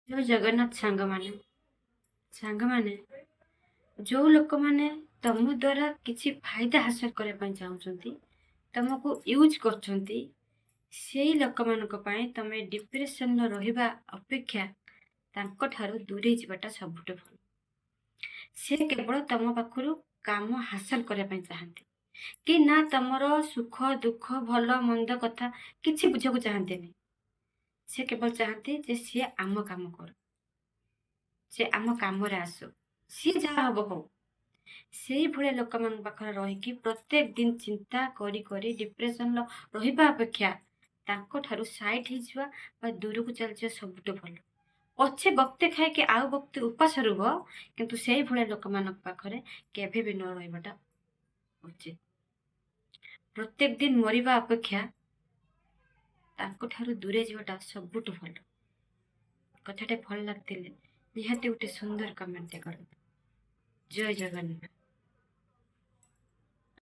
ଜୟ ଜଗନ୍ନାଥ ସାଙ୍ଗମାନେ ଯୋଉ ଲୋକମାନେ ତମ ଦ୍ୱାରା କିଛି ଫାଇଦା ହାସଲ କରିବା ପାଇଁ ଚାହୁଁଛନ୍ତି, ତମକୁ ୟୁଜ୍ କରୁଛନ୍ତି, ସେଇ ଲୋକମାନଙ୍କ ପାଇଁ ତମେ ଡିପ୍ରେସନରେ ରହିବା ଅପେକ୍ଷା ତାଙ୍କଠାରୁ ଦୂରେଇ ଯିବାଟା ସବୁଠୁ ଭଲ। ସେ କେବଳ ତମ ପାଖରୁ କାମ ହାସଲ କରିବା ପାଇଁ ଚାହାନ୍ତି କି ନା ତମର ସୁଖ ଦୁଃଖ ଭଲ ମନ୍ଦ କଥା କିଛି ବୁଝିବାକୁ ଚାହାନ୍ତିନି। ସେ କେବଳ ଚାହାନ୍ତି ଯେ ସିଏ ଆମ କାମ କରୁ, ସେ ଆମ କାମରେ ଆସୁ, ସିଏ ଯାହା ହବ ହଉ। ସେଇଭଳିଆ ଲୋକମାନଙ୍କ ପାଖରେ ରହିକି ପ୍ରତ୍ୟେକ ଦିନ ଚିନ୍ତା କରି କରି ଡିପ୍ରେସନ ରହିବା ଅପେକ୍ଷା ତାଙ୍କଠାରୁ ସାଇଡ୍ ହେଇଯିବା ବା ଦୂରକୁ ଚାଲିଯିବା ସବୁଠୁ ଭଲ। ପଛେ ବକ୍ତେ ଖାଇକି ଆଉ ବକ୍ତେ ଉପାସ ରୁହ, କିନ୍ତୁ ସେଇଭଳିଆ ଲୋକମାନଙ୍କ ପାଖରେ କେବେ ବି ନ ରହିବାଟା ଉଚିତ। ପ୍ରତ୍ୟେକ ଦିନ ମରିବା ଅପେକ୍ଷା ତାଙ୍କଠାରୁ ଦୂରେଇ ଯିବାଟା ସବୁଠୁ ଭଲ। କଥାଟା ଭଲ ଲାଗିଥିଲେ ନିହାତି ଗୋଟେ ସୁନ୍ଦର କମେଣ୍ଟ କରନ୍ତୁ। ଜୟ ଜଗନ୍ନାଥ।